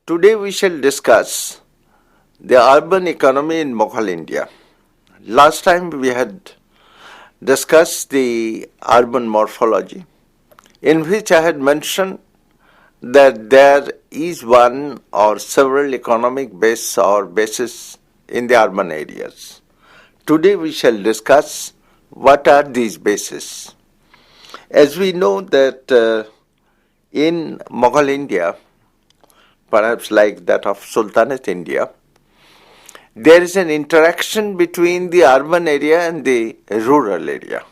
Today we shall discuss the urban economy in Mughal India. Last time we had discussed the urban morphology, in which I had mentioned that there is one or several economic bases in the urban areas. Today we shall discuss what are these bases. As we know that in Mughal India, perhaps like that of Sultanate India, there is an interaction between the urban area and the rural area.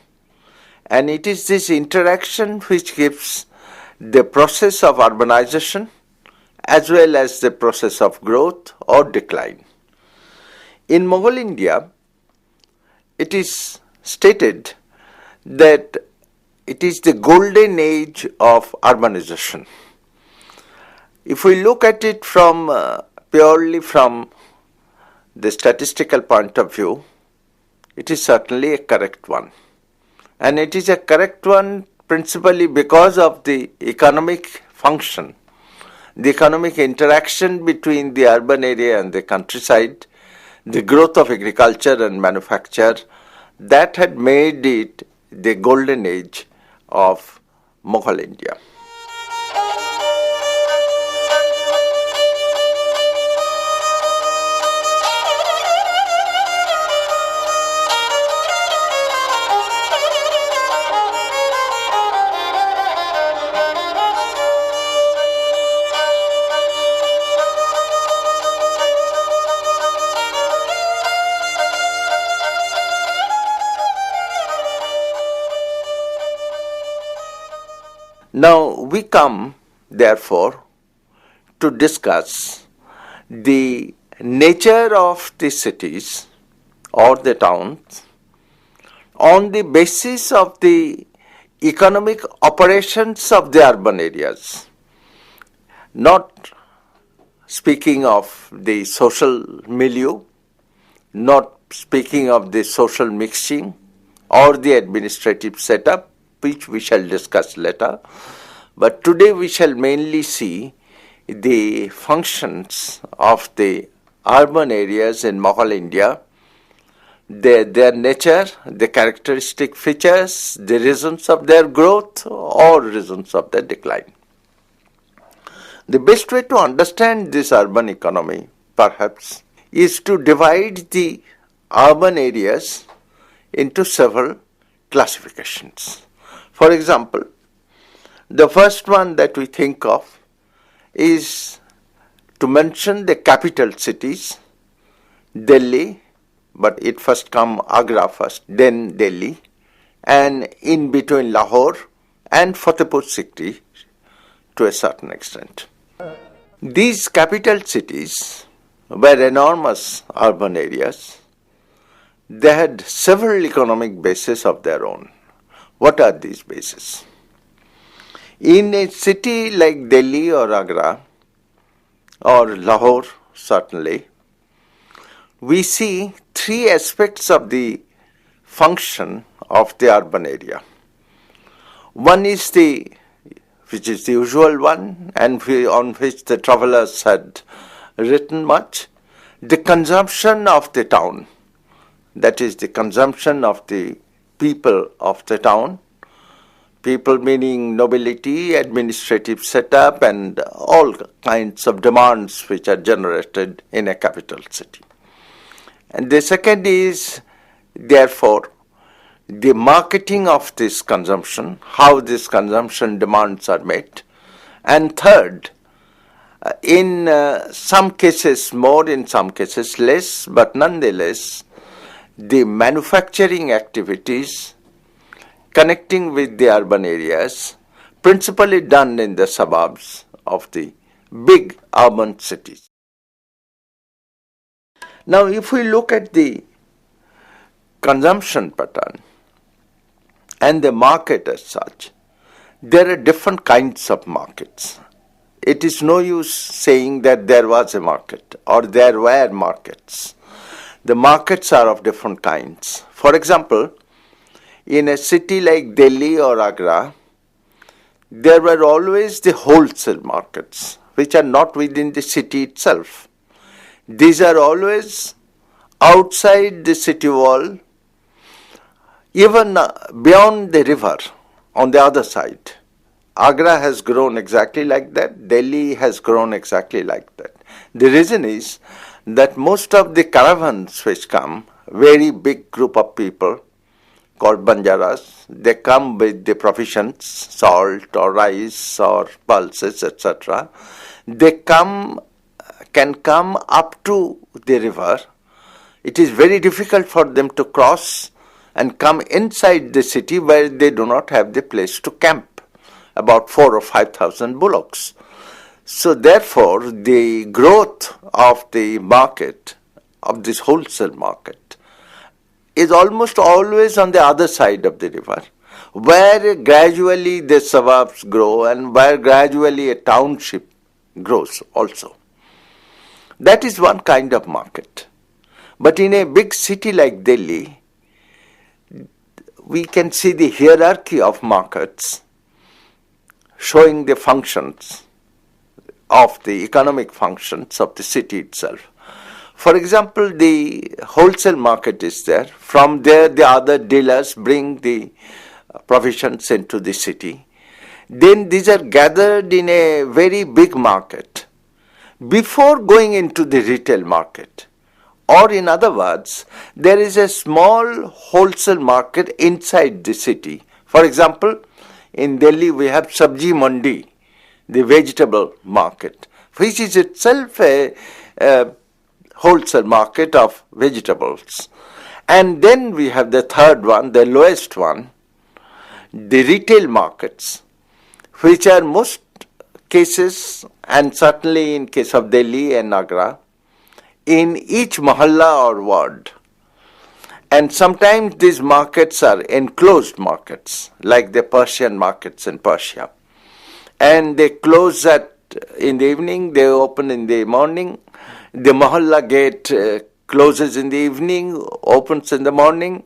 And it is this interaction which gives the process of urbanization as well as the process of growth or decline. In Mughal India, it is stated that it is the golden age of urbanization. If we look at it purely from the statistical point of view, it is certainly a correct one. And it is a correct one principally because of the economic function, the economic interaction between the urban area and the countryside, the growth of agriculture and manufacture, that had made it the golden age of Mughal India. Now we come, therefore, to discuss the nature of the cities or the towns on the basis of the economic operations of the urban areas, not speaking of the social milieu, not speaking of the social mixing or the administrative setup, which we shall discuss later. But today we shall mainly see the functions of the urban areas in Mughal India, their nature, the characteristic features, the reasons of their growth or reasons of their decline. The best way to understand this urban economy, perhaps, is to divide the urban areas into several classifications. For example, the first one that we think of is to mention the capital cities, Delhi, but it first come Agra first, then Delhi, and in between Lahore and Fatehpur Sikri to a certain extent. These capital cities were enormous urban areas. They had several economic bases of their own. What are these bases? In a city like Delhi or Agra or Lahore, certainly, we see three aspects of the function of the urban area. One is which is the usual one and on which the travelers had written much, the consumption of the town, that is the consumption of the people of the town, people meaning nobility, administrative setup, and all kinds of demands which are generated in a capital city. And the second is, therefore, the marketing of this consumption, how this consumption demands are met. And third, in some cases more, in some cases less, but nonetheless, the manufacturing activities connecting with the urban areas, principally done in the suburbs of the big urban cities. Now, if we look at the consumption pattern and the market as such, there are different kinds of markets. It is no use saying that there was a market or there were markets. The markets are of different kinds. For example, in a city like Delhi or Agra, there were always the wholesale markets which are not within the city itself. These are always outside the city wall, even beyond the river on the other side. Agra has grown exactly like that. Delhi has grown exactly like that. The reason is that most of the caravans which come, very big group of people called Banjaras, they come with the provisions, salt or rice or pulses, etc. They can come up to the river. It is very difficult for them to cross and come inside the city where they do not have the place to camp, about 4,000 or 5,000 bullocks. So therefore, the growth of the market, of this wholesale market, is almost always on the other side of the river, where gradually the suburbs grow and where gradually a township grows also. That is one kind of market. But in a big city like Delhi, we can see the hierarchy of markets showing the functions of the economic functions of the city itself. For example, the wholesale market is there. From there, the other dealers bring the provisions into the city. Then these are gathered in a very big market before going into the retail market. Or in other words, there is a small wholesale market inside the city. For example, in Delhi we have Sabji Mandi, the vegetable market, which is itself a wholesale market of vegetables. And then we have the third one, the lowest one, the retail markets, which are most cases, and certainly in case of Delhi and Agra, in each mahalla or ward. And sometimes these markets are enclosed markets, like the Persian markets in Persia. And they close in the evening, they open in the morning. The mahalla gate closes in the evening, opens in the morning.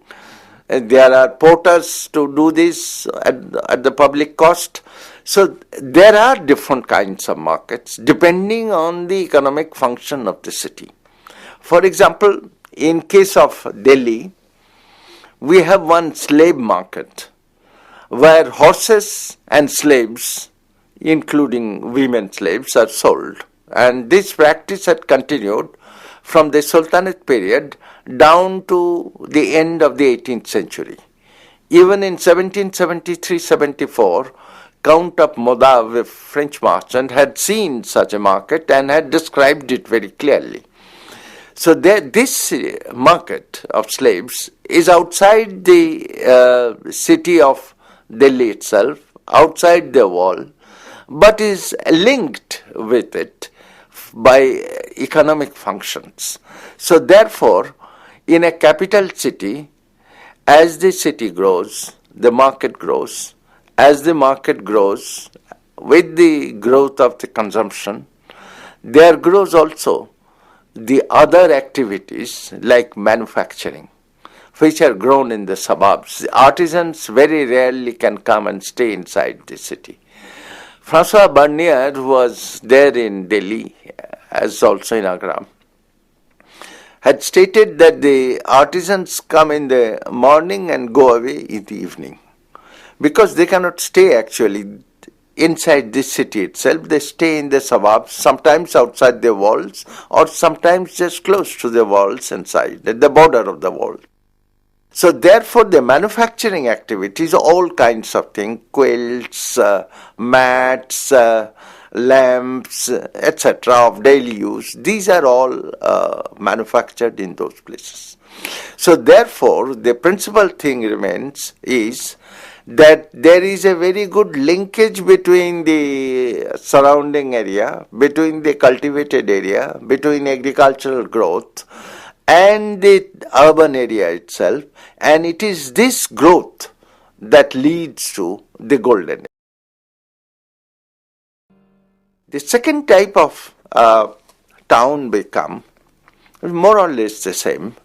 There are porters to do this at the public cost. So there are different kinds of markets depending on the economic function of the city. For example, in case of Delhi, we have one slave market where horses and slaves, including women slaves, are sold. And this practice had continued from the Sultanate period down to the end of the 18th century. Even in 1773-74, Count of Modave, a French merchant, had seen such a market and had described it very clearly. So this market of slaves is outside the city of Delhi itself, outside the wall, but is linked with it by economic functions. So therefore, in a capital city, as the city grows, the market grows. As the market grows, with the growth of the consumption, there grows also the other activities like manufacturing, which are grown in the suburbs. The artisans very rarely can come and stay inside the city. Francois Bernier, who was there in Delhi, as also in Agra, had stated that the artisans come in the morning and go away in the evening, because they cannot stay actually inside this city itself. They stay in the suburbs, sometimes outside the walls, or sometimes just close to the walls inside, at the border of the wall. So therefore the manufacturing activities, all kinds of things, quilts, mats, lamps, etc. of daily use, these are all manufactured in those places. So therefore the principal thing remains is that there is a very good linkage between the surrounding area, between the cultivated area, between agricultural growth and the urban area itself, and it is this growth that leads to the golden age. The second type of town become more or less the same.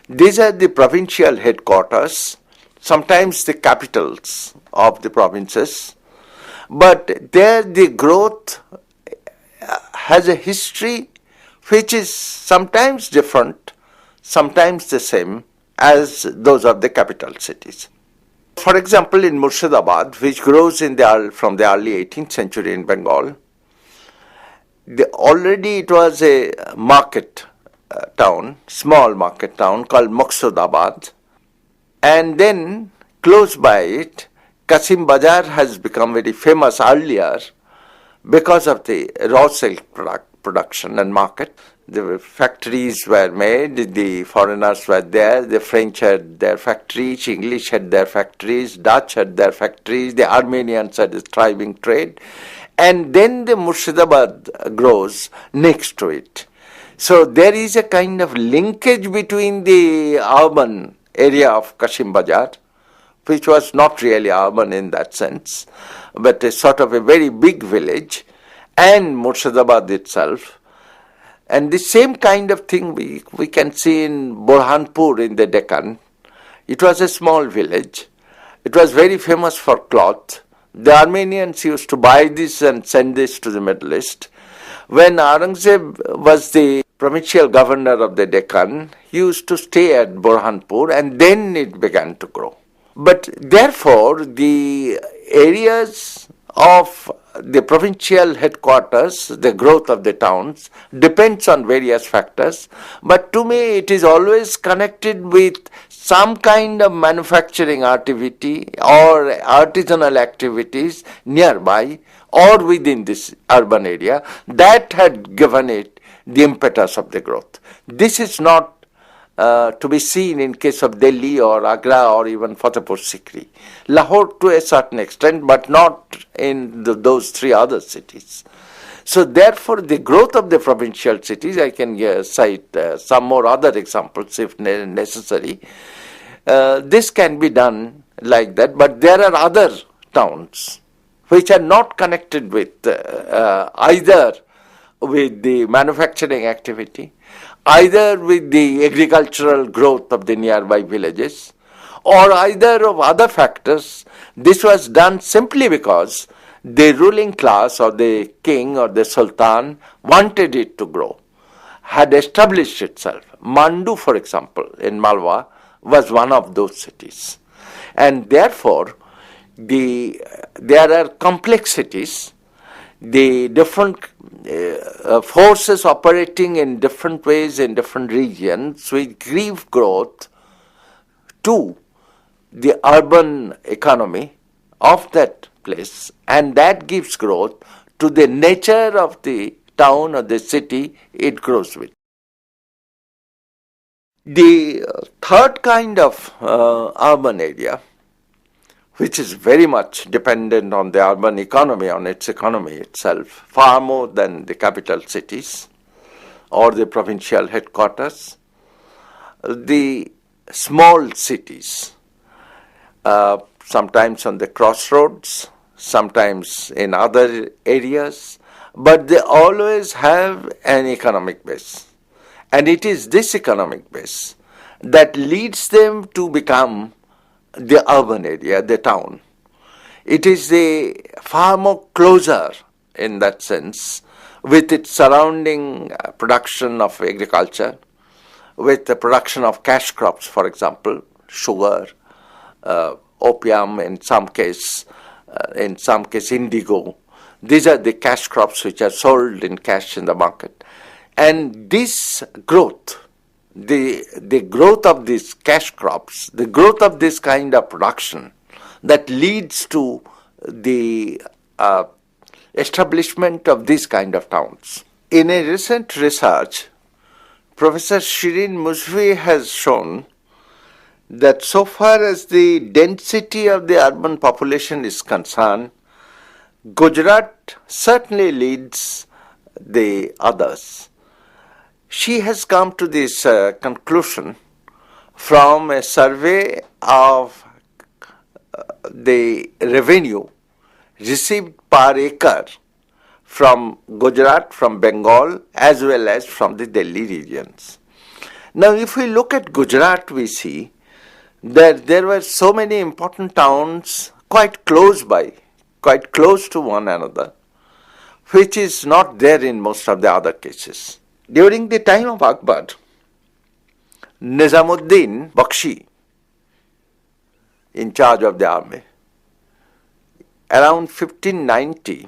These are the provincial headquarters, sometimes the capitals of the provinces, but there the growth has a history which is sometimes different, sometimes the same as those of the capital cities. For example, in Murshidabad, which grows from the early 18th century in Bengal, already it was a market town, small market town called Maqsudabad, and then close by it, Kasim Bazar has become very famous earlier because of the raw silk production and market. The factories were made, the foreigners were there, the French had their factories, English had their factories, Dutch had their factories, the Armenians had a thriving trade, and then the Murshidabad grows next to it. So there is a kind of linkage between the urban area of Kasim Bazar, which was not really urban in that sense, but a sort of a very big village, and Murshidabad itself. And the same kind of thing we can see in Burhanpur in the Deccan. It was a small village. It was very famous for cloth. The Armenians used to buy this and send this to the Middle East. When Aurangzeb was the provincial governor of the Deccan, he used to stay at Burhanpur, and then it began to grow. But therefore, the areas of the provincial headquarters, the growth of the towns, depends on various factors. But to me, it is always connected with some kind of manufacturing activity or artisanal activities nearby or within this urban area that had given it the impetus of the growth. This is not to be seen in case of Delhi or Agra or even Fatehpur Sikri. Lahore to a certain extent, but not in those three other cities. So therefore, the growth of the provincial cities, I can cite some more other examples if necessary. This can be done like that, but there are other towns which are not connected with either with the manufacturing activity, either with the agricultural growth of the nearby villages, or either of other factors. This was done simply because the ruling class or the king or the sultan wanted it to grow, had established itself. Mandu, for example, in Malwa, was one of those cities. And therefore, there are complexities, the different forces operating in different ways in different regions which give growth to the urban economy of that place, and that gives growth to the nature of the town or the city it grows with. The third kind of urban area, which is very much dependent on the urban economy, on its economy itself, far more than the capital cities or the provincial headquarters, the small cities, sometimes on the crossroads, sometimes in other areas, but they always have an economic base. And it is this economic base that leads them to become the urban area, the town. It is far more closer in that sense with its surrounding production of agriculture, with the production of cash crops, for example, sugar, opium, in some case indigo. These are the cash crops which are sold in cash in the market. And this growth, the growth of these cash crops, the growth of this kind of production that leads to the establishment of these kind of towns. In a recent research, Professor Shirin Muzvi has shown that so far as the density of the urban population is concerned, Gujarat certainly leads the others. She has come to this conclusion from a survey of the revenue received per acre from Gujarat, from Bengal, as well as from the Delhi regions. Now, if we look at Gujarat, we see that there were so many important towns quite close by, quite close to one another, which is not there in most of the other cases. During the time of Akbar, Nizamuddin Bakshi, in charge of the army, around 1590,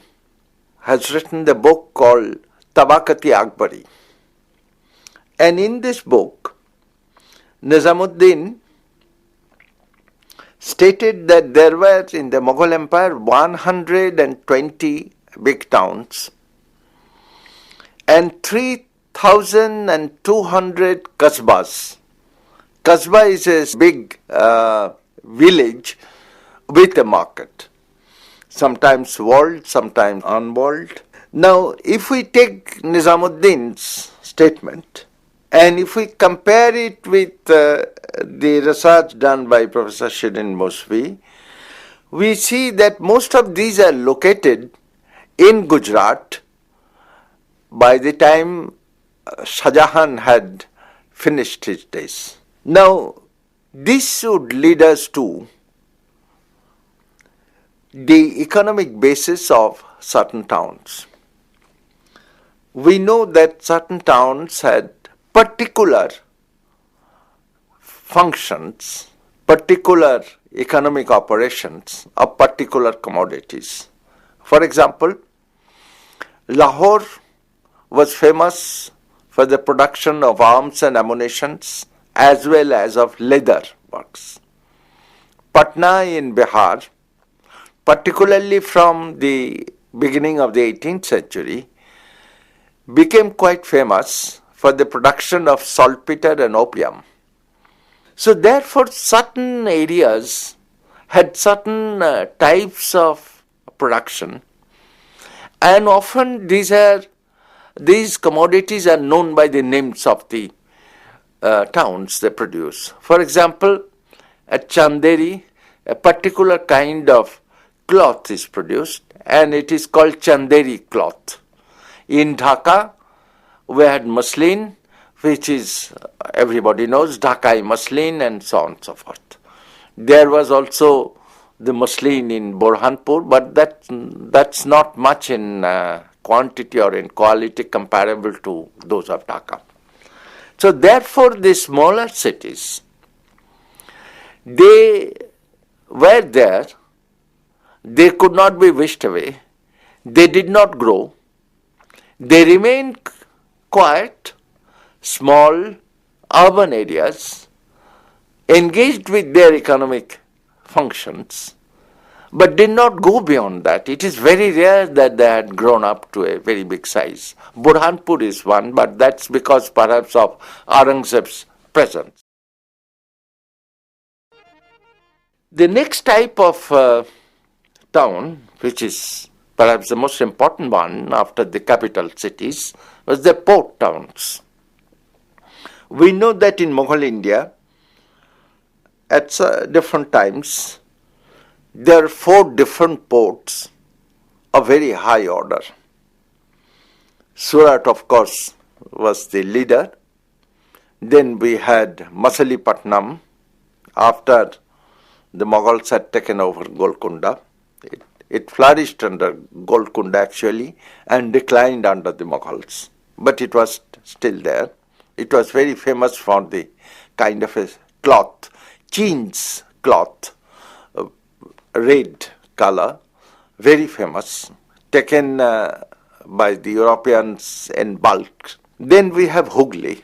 has written the book called Tabakati Akbari. And in this book, Nizamuddin stated that there were in the Mughal Empire 120 big towns and 3,200 kasbas. Kasbah is a big village with a market, sometimes walled, sometimes unwalled. Now, if we take Nizamuddin's statement and if we compare it with the research done by Professor Shirin Mosvi, we see that most of these are located in Gujarat by the time Shah Jahan had finished his days. Now, this should lead us to the economic basis of certain towns. We know that certain towns had particular functions, particular economic operations of particular commodities. For example, Lahore was famous for the production of arms and ammunitions as well as of leather works. Patna in Bihar, particularly from the beginning of the 18th century, became quite famous for the production of saltpeter and opium. So therefore, certain areas had certain types of production, and often these commodities are known by the names of the towns they produce. For example, at Chanderi, a particular kind of cloth is produced, and it is called Chanderi cloth. In Dhaka, we had muslin, which is, everybody knows, Dhakai muslin, and so on and so forth. There was also the muslin in Burhanpur, but that's not much in quantity or in quality comparable to those of Dhaka. So therefore, the smaller cities, they were there, they could not be wished away, they did not grow, they remained quiet, small, urban areas, engaged with their economic functions, but did not go beyond that. It is very rare that they had grown up to a very big size. Burhanpur is one, but that's because perhaps of Aurangzeb's presence. The next type of town, which is perhaps the most important one after the capital cities, was the port towns. We know that in Mughal India, at different times, there are 4 different ports of very high order. Surat, of course, was the leader. Then we had Masalipatnam after the Mughals had taken over Golconda. It flourished under Golconda actually and declined under the Mughals, but it was still there. It was very famous for the kind of a cloth, jeans cloth, red color, very famous, taken by the Europeans in bulk. Then we have Hooghly,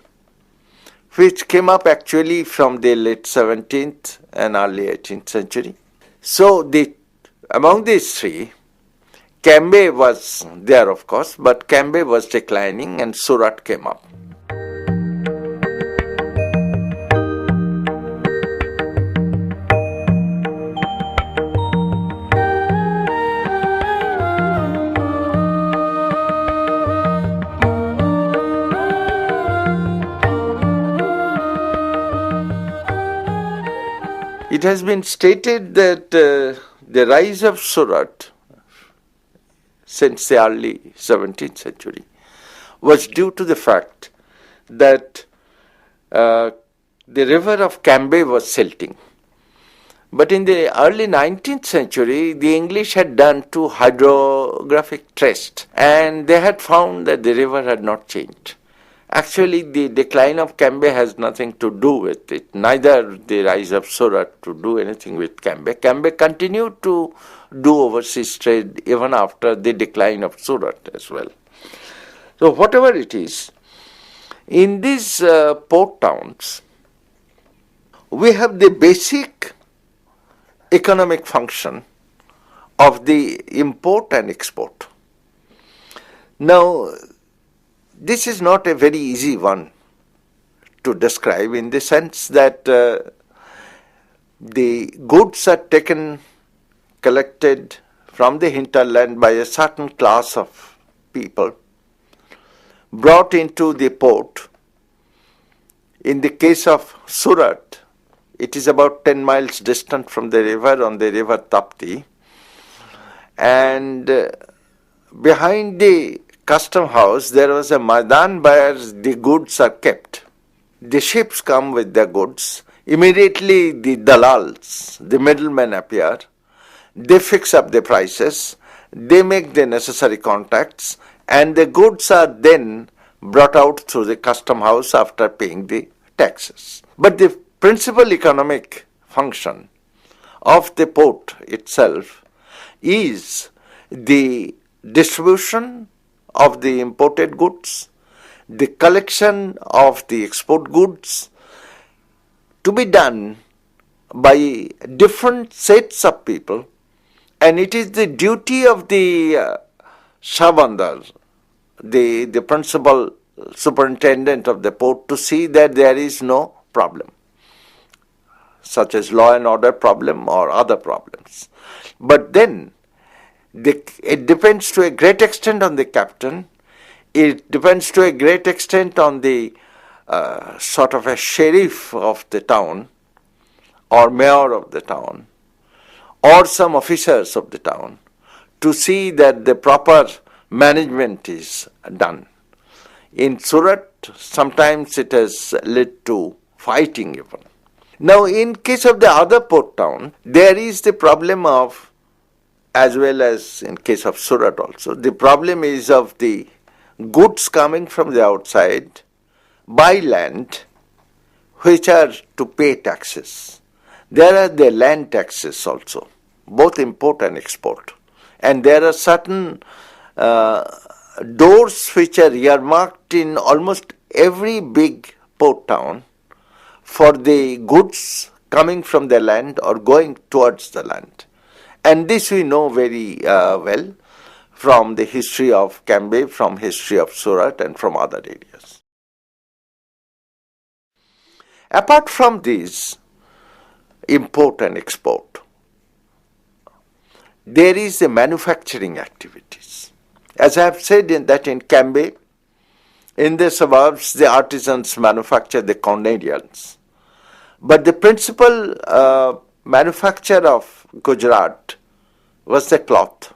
which came up actually from the late 17th and early 18th century. So among these 3, Cambay was there, of course, but Cambay was declining and Surat came up. It has been stated that the rise of Surat since the early 17th century was due to the fact that the river of Cambay was silting. But in the early 19th century, the English had done two hydrographic tests and they had found that the river had not changed. Actually, the decline of Cambay has nothing to do with it, neither the rise of Surat to do anything with Cambay. Cambay continued to do overseas trade even after the decline of Surat as well. So whatever it is, in these port towns, we have the basic economic function of the import and export. Now, this is not a very easy one to describe in the sense that the goods are taken, collected from the hinterland by a certain class of people, brought into the port. In the case of Surat, it is about 10 miles distant from the river on the river Tapti, and behind the custom house there was a Maidan where the goods are kept. The ships come with their goods. Immediately the dalals, the middlemen appear. They fix up the prices. They make the necessary contacts and the goods are then brought out through the custom house after paying the taxes. But the principal economic function of the port itself is the distribution of the imported goods, the collection of the export goods to be done by different sets of people, and it is the duty of the Shabandar, the principal superintendent of the port, to see that there is no problem, such as law and order problem or other problems. But then it depends to a great extent on the captain. It depends to a great extent on the sort of a sheriff of the town or mayor of the town or some officers of the town to see that the proper management is done. In Surat, sometimes it has led to fighting even. Now, in case of the other port town, there is the problem of, as well as in case of Surat also, the problem is of the goods coming from the outside by land which are to pay taxes. There are the land taxes also, both import and export. And there are certain doors which are earmarked in almost every big port town for the goods coming from the land or going towards the land. And this we know very well from the history of Cambay, from history of Surat and from other areas. Apart from these import and export, there is the manufacturing activities. As I have said in Cambay, in the suburbs the artisans manufacture the cornelians. But the principal manufacture of Gujarat was the cloth.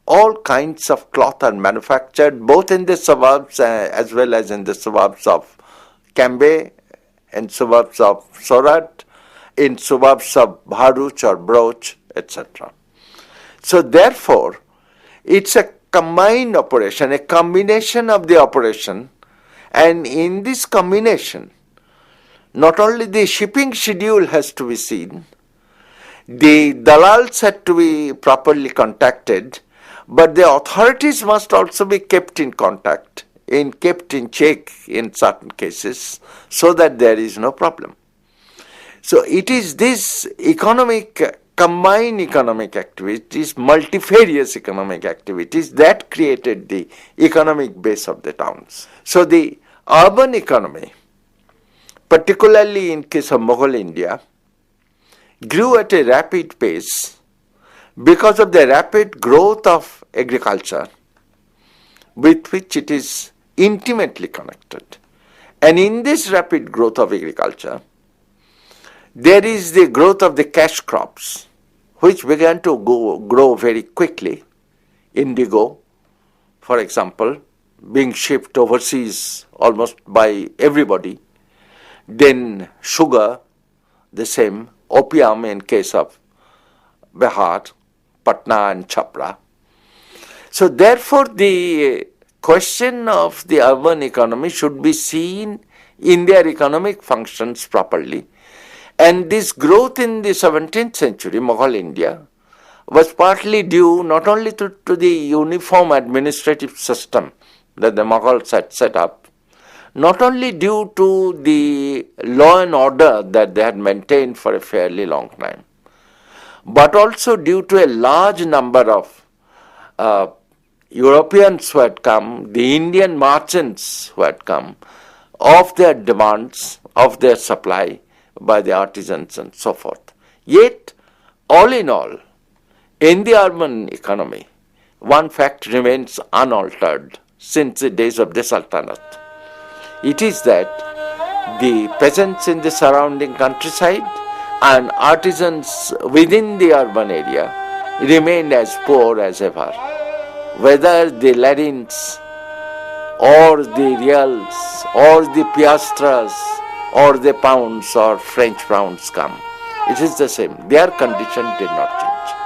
All kinds of cloth are manufactured both in the suburbs as well as in the suburbs of Cambay, in suburbs of Surat, in suburbs of Bharuch or Broch, etc. So therefore, it's a combined operation, a combination of the operation, and in this combination, not only the shipping schedule has to be seen, the dalals had to be properly contacted, but the authorities must also be kept in contact, kept in check in certain cases, so that there is no problem. So it is this combined economic activities, multifarious economic activities that created the economic base of the towns. So the urban economy, particularly in case of Mughal India, grew at a rapid pace because of the rapid growth of agriculture with which it is intimately connected. And in this rapid growth of agriculture, there is the growth of the cash crops, which began to grow very quickly. Indigo, for example, being shipped overseas almost by everybody. Then sugar, the same. opium in case of Bihar, Patna and Chapra. So therefore the question of the urban economy should be seen in their economic functions properly. And this growth in the 17th century, Mughal India, was partly due not only to the uniform administrative system that the Mughals had set up, not only due to the law and order that they had maintained for a fairly long time, but also due to a large number of Europeans who had come, the Indian merchants who had come, of their demands, of their supply by the artisans and so forth. Yet, all in all, in the urban economy, one fact remains unaltered since the days of the Sultanate. It is that the peasants in the surrounding countryside and artisans within the urban area remained as poor as ever. Whether the ladins or the reals or the piastras or the pounds or French pounds come, it is the same. Their condition did not change.